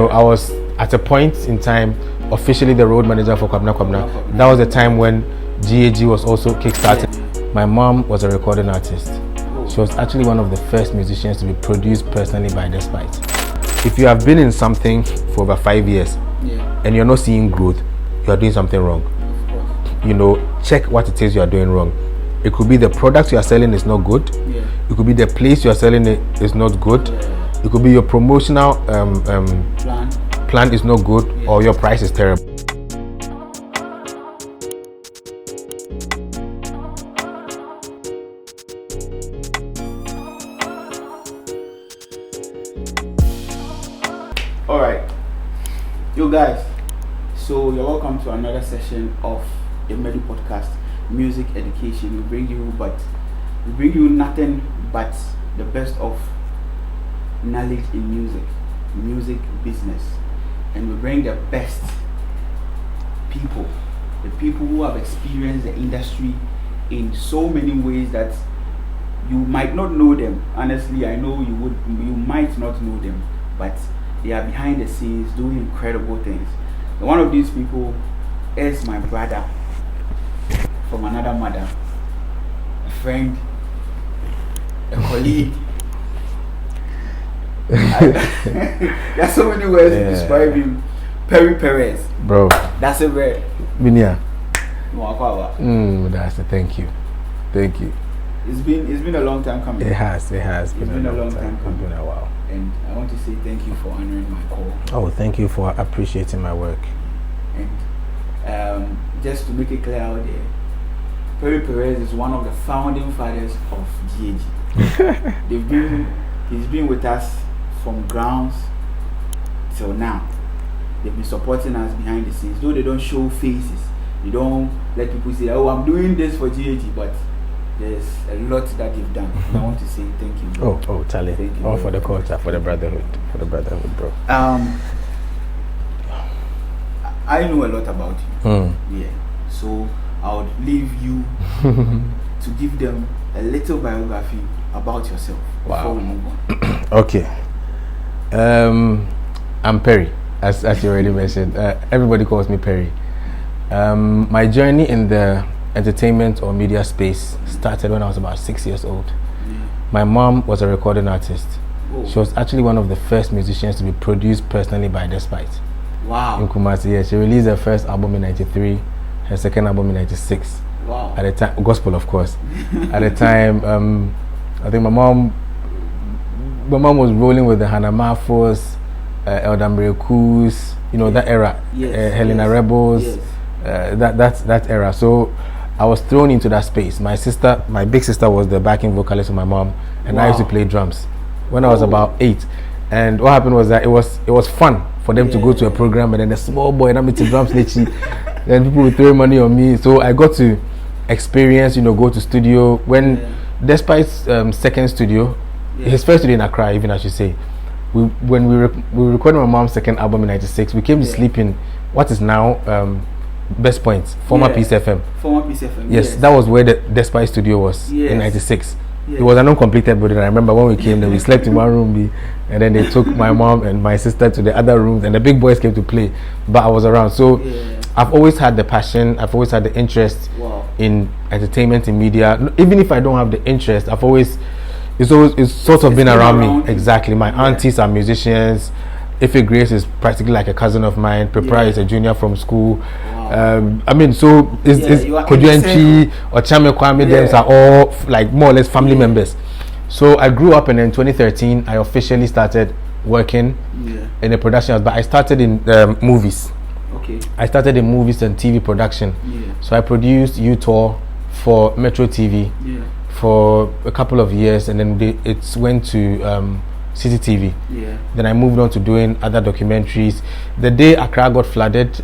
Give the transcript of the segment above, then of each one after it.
know, I was at a point in time officially the road manager for Kwame. That was the time when WeAreGhG was also kickstarted. My mom was a recording artist. She was actually one of the first musicians to be produced personally by Despite. If you have been in something for over 5 years and you're not seeing growth, you are doing something wrong. You know, check what it is you are doing wrong. It could be the product you are selling is not good. It could be the place you are selling it is not good. It could be your promotional plan is not good, or your price is terrible. All right, you guys. So you're welcome to another session of the MEdu podcast, music education. We bring you nothing but the best of knowledge in music business, and we bring the best people, the people who have experienced the industry in so many ways that you might not know them. Honestly, I know you might not know them, but they are behind the scenes doing incredible things. And one of these people is my brother from another mother, a friend, a colleague. There are so many words to describe him. Perry Perez. Bro. That's a word. Minia. That's a thank you. Thank you. It's been a long time coming. It has been a long time coming. It's been a while. And I want to say thank you for honoring my call. Oh, thank you for appreciating my work. And just to make it clear out there, Perry Perez is one of the founding fathers of WeAreGhG. He's been with us from grounds till now. They've been supporting us behind the scenes, though they don't show faces. They don't let people say, "Oh, I'm doing this for WeAreGhG," but there's a lot that they've done. And I want to say thank you, bro. Oh, Charlie. Thank you, all bro. For the culture, for the brotherhood, bro. I know a lot about you. Yeah. So I would leave you to give them a little biography about yourself before we move on. Okay. I'm Perry, as you already mentioned. Everybody calls me Perry. My journey in the entertainment or media space started when I was about 6 years old. My mom was a recording artist. She was actually one of the first musicians to be produced personally by Despite. Wow. In Kumasi, yeah. She released her first album in '93, her second album in '96. Wow. At the time, gospel of course. At the time, I think my mom was rolling with the Hannah Mafos, Elder Mrekus, you know, that era. Helena Rebels, that era. So I was thrown into that space. My big sister was the backing vocalist of my mom, and I used to play drums when I was about 8. And what happened was that it was fun for them to go to a program, and then the small boy and I'm into drums, then people would throw money on me. So I got to experience, go to studio when Despite's second studio, his first studio in Accra, even I should say. When we recorded my mom's second album in '96, we came to sleep in what is now Best Point, former Peace FM. Former Peace FM. Yes, that was where the Despite studio was in '96. It was an uncompleted building. I remember when we came there, we slept in one room, and then they took my mom and my sister to the other rooms, and the big boys came to play. But I was around, so I've always had the passion. I've always had the interest in entertainment, in media. Even if I don't have the interest, it's sort of been around me. Exactly. My aunties are musicians. Ife Grace is practically like a cousin of mine. Prepara is a junior from school. So it's Okyeame, Kwame, them are all like more or less family members. So I grew up, and in 2013 I officially started working in the production house. But I started in movies. Okay. I started in movies and TV production. So I produced U-Tour for Metro TV for a couple of years, and then it went to City TV. Then I moved on to doing other documentaries. The day Accra got flooded,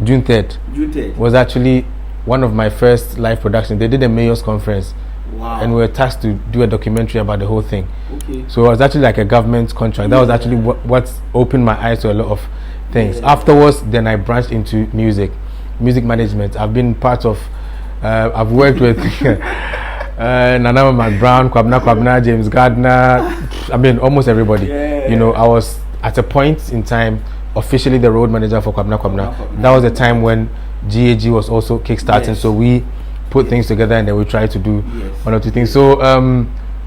June 3rd was actually one of my first live productions. They did a mayor's conference, and we were tasked to do a documentary about the whole thing. So it was actually like a government contract. That was actually what opened my eyes to a lot of things. Afterwards, then I branched into music management. I've been part of I've worked with Nana McBrown, Kwabna, James Gardner. Almost everybody. I at a point in time, officially the road manager for Kwame. That was the time when WeAreGhG was also kickstarting. So we put things together and then we try to do one or two things. So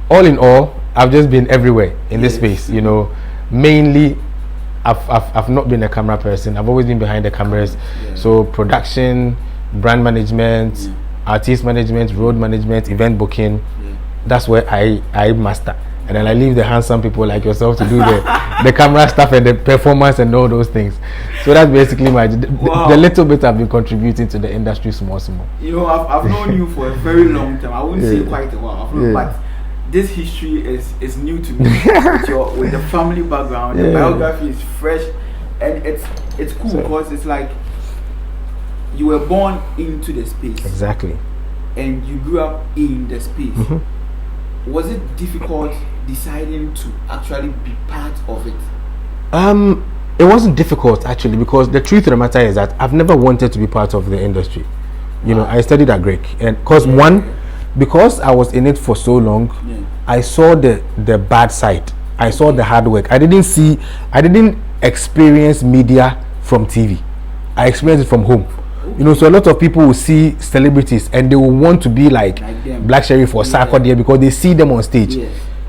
all in all, I've just been everywhere in this space. You know, mainly I've not been a camera person. I've always been behind the cameras. So production, brand management, artist management, road management, event booking. That's where I master. And then I leave the handsome people like yourself to do the camera stuff and the performance and all those things. So that's basically the little bit I've been contributing to the industry small. You know, I've known you for a very long time. I wouldn't say quite a while, but this history is new to me. with the family background, the biography is fresh, and it's cool because it's like you were born into the space. Exactly. And you grew up in the space. Was it difficult deciding to actually be part of it? It wasn't difficult actually, because the truth of the matter is that I've never wanted to be part of the industry. You know, I studied at WeAreGhG, and because I was in it for so long, I saw the bad side. I saw the hard work. I didn't experience media from TV. I experienced it from home. You know, so a lot of people will see celebrities and they will want to be like Black Sherif or Sarkodie because they see them on stage.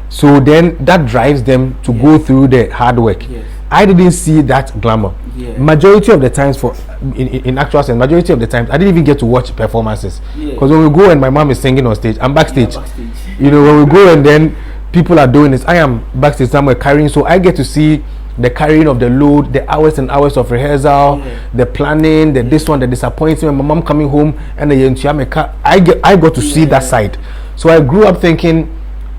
So then that drives them to go through the hard work. I didn't see that glamour. Majority of the times, in actual sense, majority of the times I didn't even get to watch performances, because when we go and my mom is singing on stage, I'm backstage. You know, when we go and then people are doing this, I am backstage somewhere carrying. So I get to see the carrying of the load, the hours and hours of rehearsal, the planning, the this one, the disappointment, my mom coming home and the Okyeame. I got to see that side. So I grew up thinking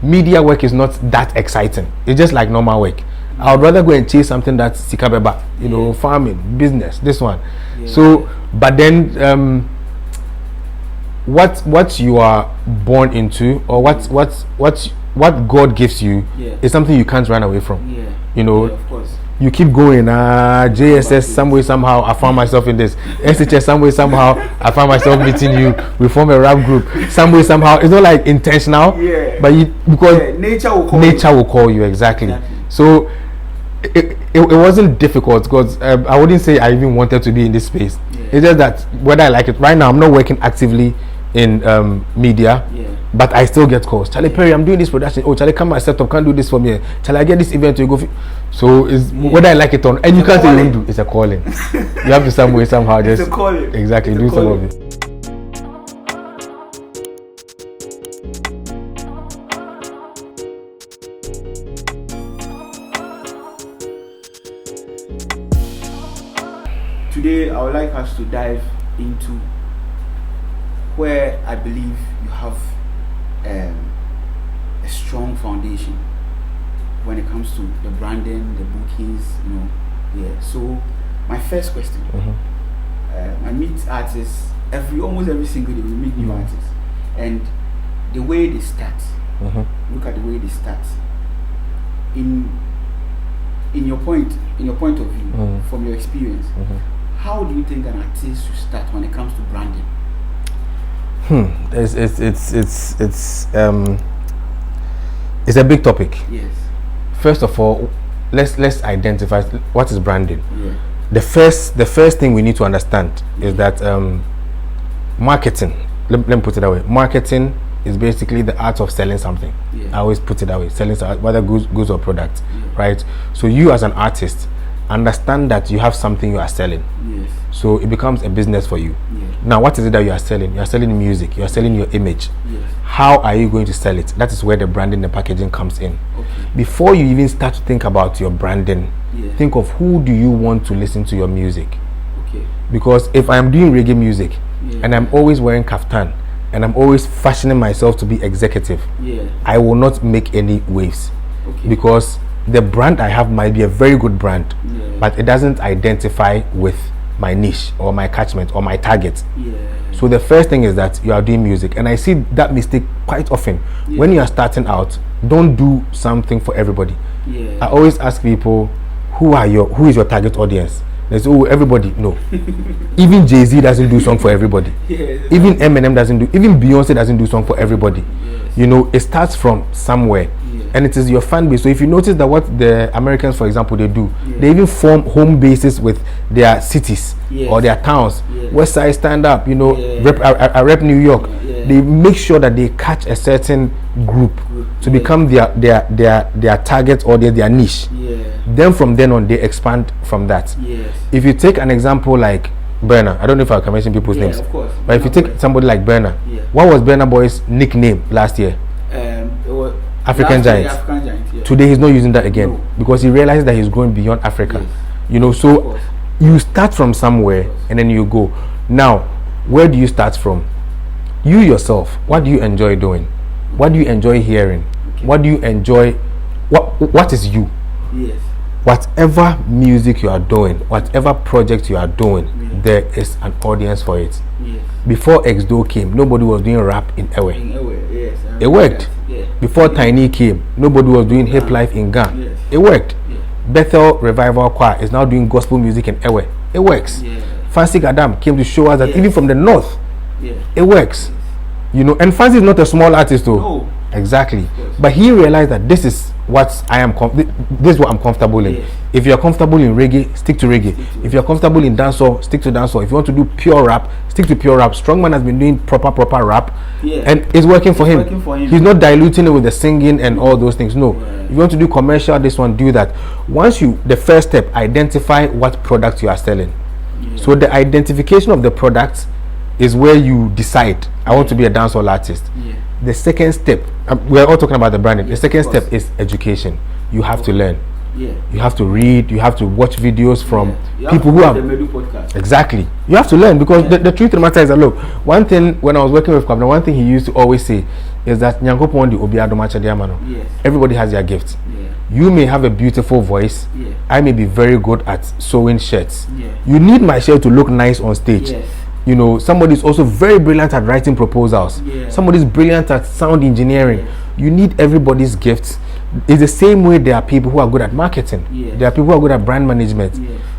media work is not that exciting. It's just like normal work. I would rather go and chase something that's sikabeba, you know, farming, business, this one. So, but then what you are born into, or what God gives you is something you can't run away from. You know, of course. You keep going. JSS, some way, somehow, I found myself in this. SHS, some way, somehow, I found myself meeting you. We form a rap group. Some way, somehow. It's not like intentional, but because nature will call you, exactly. So it wasn't difficult, because I wouldn't say I even wanted to be in this space. It's just that whether I like it. Right now, I'm not working actively in media, but I still get calls. Charlie Perry, I'm doing this production. Oh, Charlie, come my setup, can't do this for me. Charlie, I get this event to go. So it's whether I like it or not, and you can't even do. It's a calling. You have to some way, somehow, just it's a calling. Exactly, do some of it. Today, I would like us to dive into where I believe you have a strong foundation when it comes to the branding, the bookings, you know. So my first question, I meet artists almost every single day. We meet new artists, and the way they start, look at the way they start. In your point of view, from your experience, how do you think an artist should start when it comes to branding? It's a big topic. First of all, let's identify what is branding. The first thing we need to understand is that marketing. Let me put it that way. Marketing is basically the art of selling something. I always put it that way. Selling whether goods or product, right? So you as an artist understand that you have something you are selling. So it becomes a business for you. Now, what is it that you are selling? You are selling music. You are selling your image. How are you going to sell it? That is where the branding and packaging comes in. Before you even start to think about your branding, think of who do you want to listen to your music. Because if I am doing reggae music and I'm always wearing kaftan and I'm always fashioning myself to be executive, I will not make any waves. Because the brand I have might be a very good brand, but it doesn't identify with my niche or my catchment or my target. So the first thing is that you are doing music, and I see that mistake quite often. When you are starting out, don't do something for everybody. I always ask people, who is your target audience? They say, oh, everybody. No. Even Jay-Z doesn't do song for everybody. Even Eminem doesn't do, even Beyonce doesn't do song for everybody. You know, it starts from somewhere. and it is your fan base. So if you notice that what the Americans, for example, they do, they even form home bases with their cities or their towns. West Side stand up, you know, I rep New York. They make sure that they catch a certain group to become their target or their niche. Then from then on, they expand from that. If you take an example like Burna, I don't know if I can mention people's names, of course. but if you take somebody like Burna, what was Burna Boy's nickname last year? African Giant. Today he's not using that again because he realized that he's going beyond Africa. You know, so you start from somewhere and then you go. Now, where do you start from? You yourself, what do you enjoy doing? What do you enjoy hearing? What do you enjoy? What is you? Whatever music you are doing, whatever project you are doing, there is an audience for it. Before XDO came, nobody was doing rap in Ewe. It worked. Before Tiny came, nobody was doing hip life in Ghana. It worked. Bethel Revival Choir is now doing gospel music in Ewe. It works. Fancy Gadam came to show us that even from the north, it works. You know, and Fancy is not a small artist though. No. Exactly. But he realized that this is what I am this is what I'm comfortable in. If you're comfortable in reggae, stick to reggae. If you're comfortable in dancehall, stick to dancehall. If you want to do pure rap, stick to pure rap. Strongman has been doing proper rap, and it's working for him. He's not diluting it with the singing and all those things. No. If you want to do commercial, this one, do that. Once the first step, identify what product you are selling. So the identification of the product is where you decide, I want to be a dancehall artist. The second step, we're all talking about the branding. The second step is education. You have to learn. You have to read. You have to watch videos from people who have the MEdu podcast. Exactly. You have to learn because the truth of the matter is that, look, one thing when I was working with Kwame, one thing he used to always say is that everybody has their gift. You may have a beautiful voice. I may be very good at sewing shirts. You need my shirt to look nice on stage. You know, somebody's also very brilliant at writing proposals. Somebody's brilliant at sound engineering. You need everybody's gifts. It's the same way there are people who are good at marketing. There are people who are good at brand management.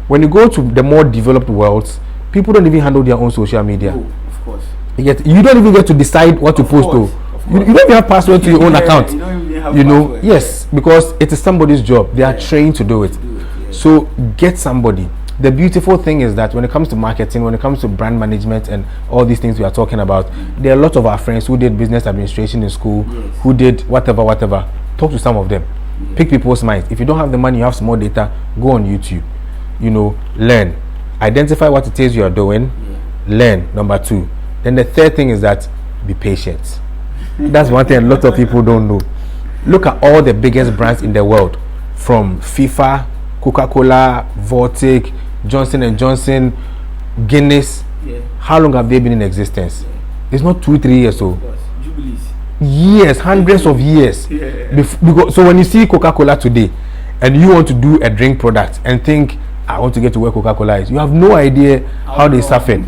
When you go to the more developed worlds, people don't even handle their own social media. Of course. Yet you don't even get to decide what to post to. You don't even have password to your own account. You don't even have you know, password. yes, because it is somebody's job. They are trained to do it. So get somebody. The beautiful thing is that when it comes to marketing, when it comes to brand management and all these things we are talking about, there are a lot of our friends who did business administration in school, who did whatever. Talk to some of them. Pick people's minds. If you don't have the money, you have small data, go on YouTube. You know, learn. Identify what it is you are doing. Learn, number 2. Then the third thing is that be patient. That's one thing a lot of people don't know. Look at all the biggest brands in the world, from FIFA, Coca-Cola, Vortic, Johnson & Johnson, Guinness. How long have they been in existence? It's not 2-3 years old. Jubilees. Years, hundreds of years. Because, so when you see Coca-Cola today and you want to do a drink product and think, I want to get to where Coca-Cola is, you have no idea how they suffered.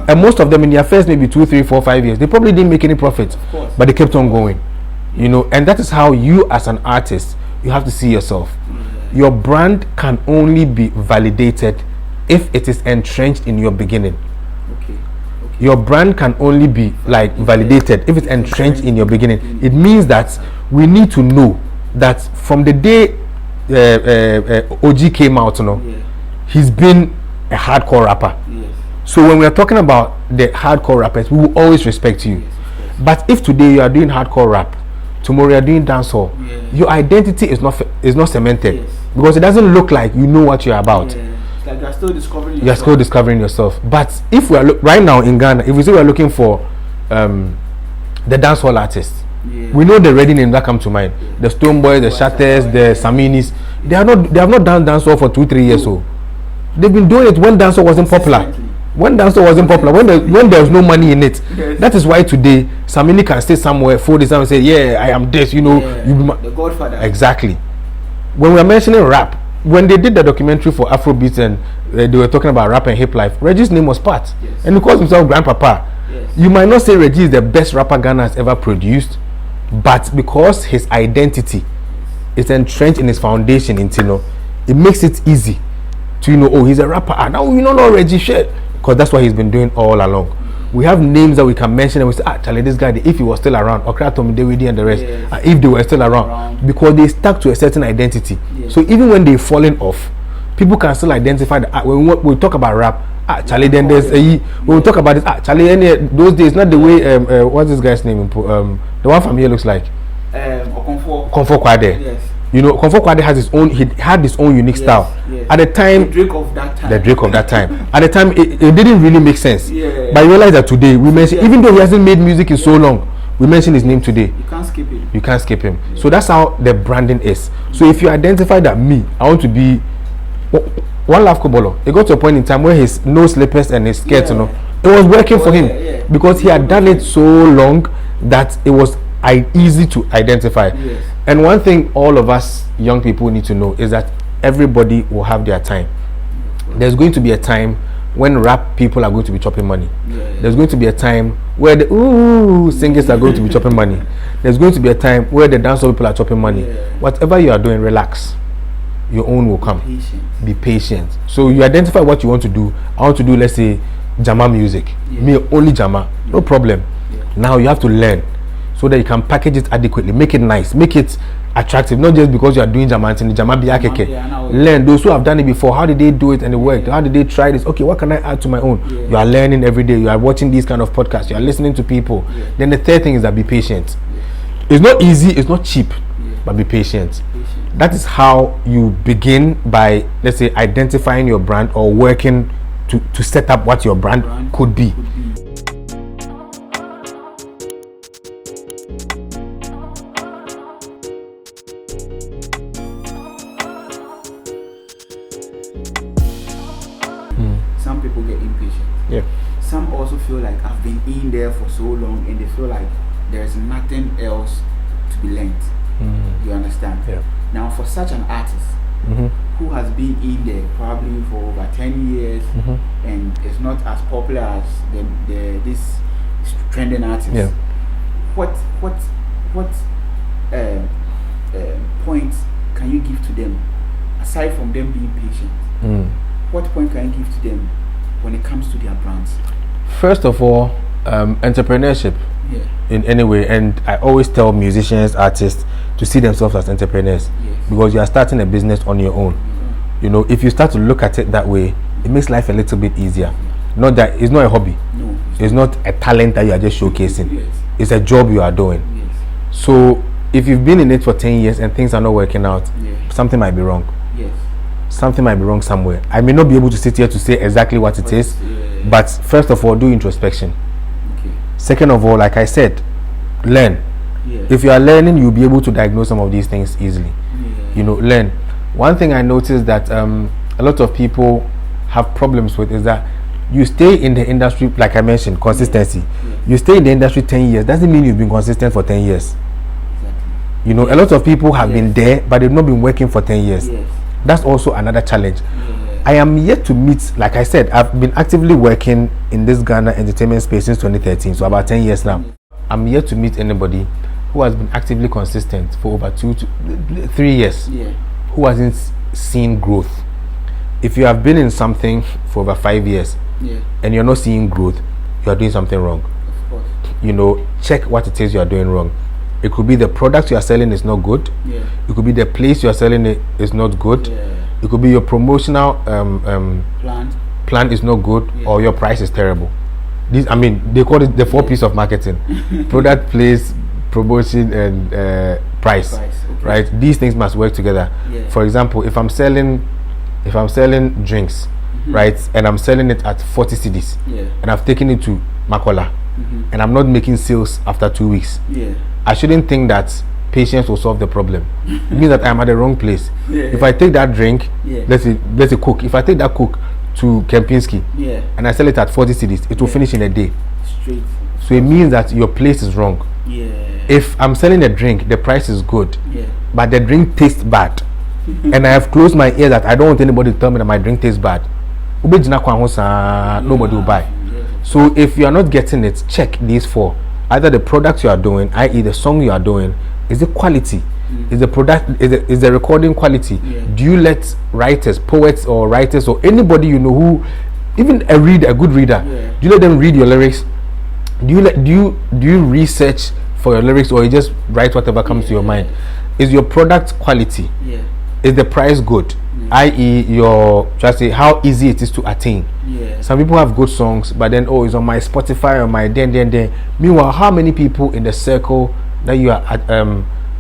And most of them in their first maybe 2, 3, 4, 5 years, they probably didn't make any profit, but they kept on going. You know, and that is how you as an artist, you have to see yourself. Your brand can only be validated if it is entrenched in your beginning. Your brand can only be like validated if it's entrenched in your beginning. It means that we need to know that from the day OG came out, you know, he's been a hardcore rapper. So when we are talking about the hardcore rappers, we will always respect you. But if today you are doing hardcore rap, tomorrow you are doing dancehall, your identity is not cemented because it doesn't look like you know what you're about. Like you're still discovering yourself. You're still discovering yourself. But if we are right now in Ghana, if we say we are looking for the dancehall artists, we know the ready names that come to mind. The Stone Boys, the Shatters, the Saminis. They have not done dancehall for 2-3 years. So they've been doing it when dancehall wasn't popular. When dancehall wasn't popular, when there was no money in it. That is why today Samini can stay somewhere, fold his arm and say, "Yeah, I am this." You know, the Godfather. Exactly. When we are mentioning rap, when they did the documentary for Afrobeats and they were talking about rap and hip life, Reggie's name was Pat, and he calls himself Grandpapa. You might not say Reggie is the best rapper Ghana has ever produced, but because his identity is entrenched in his foundation in Tino, it makes it easy to oh, he's a rapper. Now we don't know Reggie shit, because that's what he's been doing all along. We have names that we can mention and we say, Charlie, this guy, if he was still around, Okratom, David and the rest, if they were still around, because they stuck to a certain identity. So even when they've fallen off, people can still identify that. When we talk about rap, Charlie, then there's when we talk about this, Charlie, those days, not the way, what's this guy's name? The one from here looks like Comfort Kwade. Yes. You know, Comfort Kwade has his own. He had his own unique style. Yes. At the time, the Drake of that time. At the time, it didn't really make sense. Yeah. But I realize that today we mention, even though he hasn't made music in so long, we mention his name today. You can't skip him. Yeah. So that's how the branding is. So if you identify that I want to be one Love Kobolo, it got to a point in time where his no slippers and his skirt, you know, it was working for him because he had done it so long that it was easy to identify. Yes. And one thing all of us young people need to know is that everybody will have their time. There's going to be a time when rap people are going to be chopping money. There's going to be a time where the singers are going to be chopping money. There's going to be a time where the dancehall people are chopping money. Whatever you are doing, relax. Your own will come. Be patient. So you identify what you want to do. I want to do, let's say, Jama music. Me only Jama. No problem. Now you have to learn so that you can package it adequately, make it nice, make it attractive, not just because you are doing Jama and Jama Biakeke. Learn. Those who have done it before, how did they do it and it worked? How did they try this? Okay, what can I add to my own? You are learning every day. You are watching these kind of podcasts. You are listening to people. Then the third thing is that be patient. It's not easy, it's not cheap, but be patient. That is how you begin by, let's say, identifying your brand or working to set up what your brand could be. Some people get impatient. Yeah. Some also feel like I've been in there for so long and they feel like there's nothing else to be learned. You understand? Yeah. Now, for such an artist who has been in there probably for over 10 years and is not as popular as this trending artist, what points can you give to them aside from them being patient? What point can you give to them when it comes to their brands? First of all, entrepreneurship in any way, and I always tell musicians, artists to see themselves as entrepreneurs because you are starting a business on your own. You know, if you start to look at it that way, it makes life a little bit easier. Not that it's not a hobby, it's not a talent that you are just showcasing, it's a job you are doing. So if you've been in it for 10 years and things are not working out, something might be wrong. Something might be wrong somewhere. I may not be able to sit here to say exactly what it is, but first of all, do introspection. Second of all, like I said, learn. If you are learning, you'll be able to diagnose some of these things easily. You know, learn. One thing I noticed that a lot of people have problems with is that you stay in the industry, like I mentioned, consistency. You stay in the industry 10 years, doesn't mean you've been consistent for 10 years. You know, a lot of people have been there, but they've not been working for 10 years. That's also another challenge. I am yet to meet, like I said, I've been actively working in this Ghana entertainment space since 2013, so about 10 years now. I'm yet to meet anybody who has been actively consistent for over 2 to 3 years, who hasn't seen growth. If you have been in something for over 5 years and you're not seeing growth, you are doing something wrong. Of course. You know, check what it is you are doing wrong. It could be the product you are selling is not good. It could be the place you are selling it is not good. It could be your promotional plan is not good, or your price is terrible. These, I mean, they call it the 4 P's of marketing: product, place, promotion, and price. Right? These things must work together. For example, if I'm selling drinks, right, and I'm selling it at 40 cedis, and I've taken it to Makola, and I'm not making sales after 2 weeks, I shouldn't think that patience will solve the problem. It means that I'm at the wrong place. If I take that drink, let's say Coke, if I take that Coke to Kempinski and I sell it at 40 cedis, it will finish in a day. Straight. So it means that your place is wrong. If I'm selling a drink, the price is good, but the drink tastes bad, and I have closed my ear that I don't want anybody to tell me that my drink tastes bad, nobody will buy. So if you are not getting it, check these 4. Either the product you are doing, i.e. the song you are doing, is it quality? Is the product, is the recording quality? Do you let writers, poets or writers or anybody you know who, even a good reader, do you let them read your lyrics do you research for your lyrics, or you just write whatever comes to your mind? Is your product quality? Yeah. Is the price good? I.e., just say how easy it is to attain. Yeah. Some people have good songs, but then it's on my Spotify or my then. Meanwhile, how many people in the circle that you are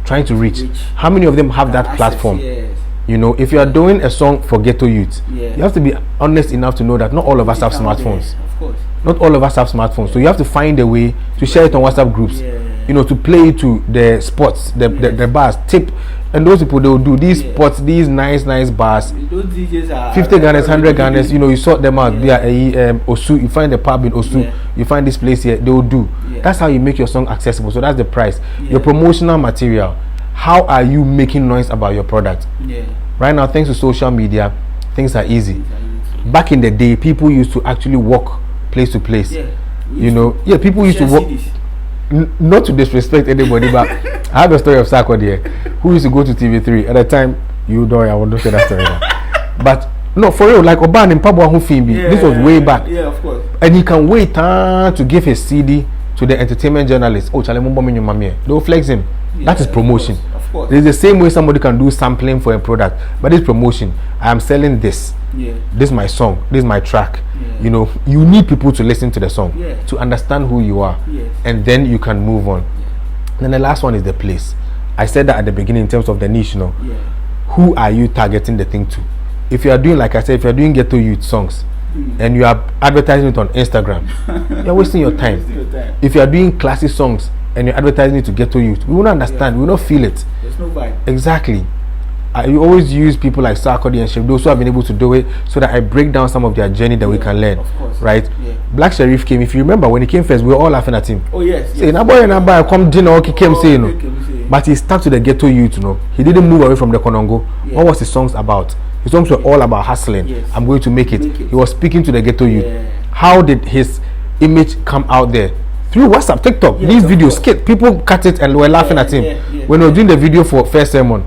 trying to reach? How many of them have that platform? Yes. You know, if you are doing a song for ghetto youth, you have to be honest enough to know that not all of us have smartphones. Of course. Not all of us have smartphones, so you have to find a way to share it on WhatsApp groups. You know, to play it to the spots, the bars, tip, and those people, they will do these spots, these nice bars. Those DJs are 50 Ghana, 100 Ghana. You know, you sort them out. They are Osu. You find the pub in Osu. You find this place here. They will do. That's how you make your song accessible. So that's the price. Your promotional material. How are you making noise about your product? Right now, thanks to social media, things are easy. Back in the day, people used to actually walk place to place. You know, people used to walk. Not to disrespect anybody, but I have a story of Sako there, who used to go to TV3 at the time. I want to say that story now. But no, for real, like Oban in Pabwa Hufimbi, this was way back. Yeah, of course. And he can wait to give his CD to the entertainment journalist. Oh, Chale Mumbo Minyo Mamie. They'll flex him. That is promotion. Of course. It's the same way somebody can do sampling for a product, but it's promotion. I am selling this. This is my song. This is my track. You know, you need people to listen to the song to understand who you are, and then you can move on. Then the last one is the place. I said that at the beginning in terms of the niche. Who are you targeting the thing to? If you are doing, like I said, if you are doing ghetto youth songs and you are advertising it on Instagram, you are wasting your time. If you are doing classic songs and you're advertising it to ghetto youth, we will not understand. We will not feel it. There's no vibe. Exactly. You always use people like Sarkodie and Sherif, those who have been able to do it, so that I break down some of their journey that we can learn. Of course. Right? Black Sherif came. If you remember, when he came first, we were all laughing at him. Oh yes. Say, "Naboy, come dinner." He came saying, but he stuck to the ghetto youth. He didn't move away from the Konongo. What was his songs about? His songs were all about hustling. I'm going to make it. He was speaking to the ghetto youth. How did his image come out there? Through WhatsApp, TikTok, these videos, skit, people cut it and were laughing at him when we were doing the video for First Sermon.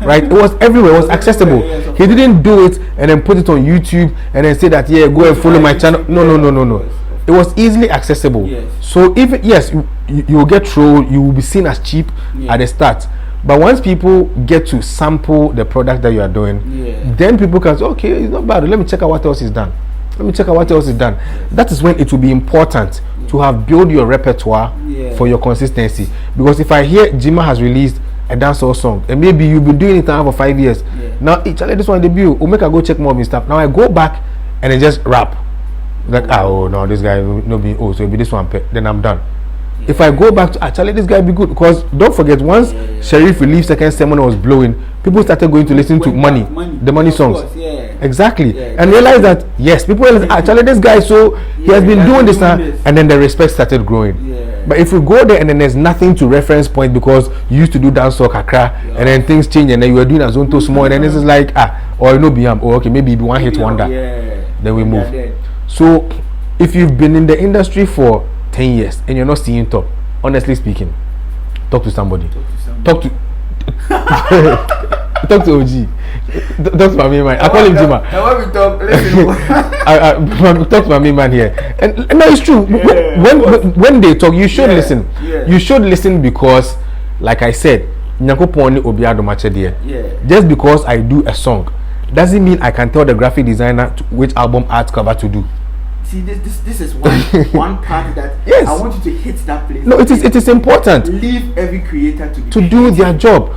Right? It was everywhere, it was accessible. He didn't do it and then put it on YouTube and then say that, go and follow my channel. No. It was easily accessible. So even, you will get trolled, you will be seen as cheap at the start. But once people get to sample the product that you are doing, then people can say, okay, it's not bad, let me check out what else is done. That is when it will be important to have built your repertoire for your consistency. Because if I hear Jima has released a dancehall song, and maybe you've been doing it now for 5 years, now this one debut, make I go check more of his stuff. Now I go back and I just rap. Like, this guy no be, so it'll be this one, then I'm done. If I go back to actually this guy be good, because don't forget, once Sherif released second sermon was blowing, people started going to listen to the money songs. Exactly. And realize that people realize actually this guy, so he has been doing this now, and then the respect started growing. But if we go there and then there's nothing to reference point because you used to do dancehall kakra and then things change and then you were doing Azonto small and then this is like okay, maybe be one hit wonder. Then we move. So if you've been in the industry for 10 years and you're not seeing top, honestly speaking, talk to somebody. Talk to talk to OG. Talk to my main man. I call him Jima. And when we talk, listen. Talk to my main man here. And no, it's true. When they talk, you should listen. You should listen because, like I said, just because I do a song doesn't mean I can tell the graphic designer which album art cover to do. See, this is one part that I want you to hit that place. No, it is important. Leave every creator to do their job.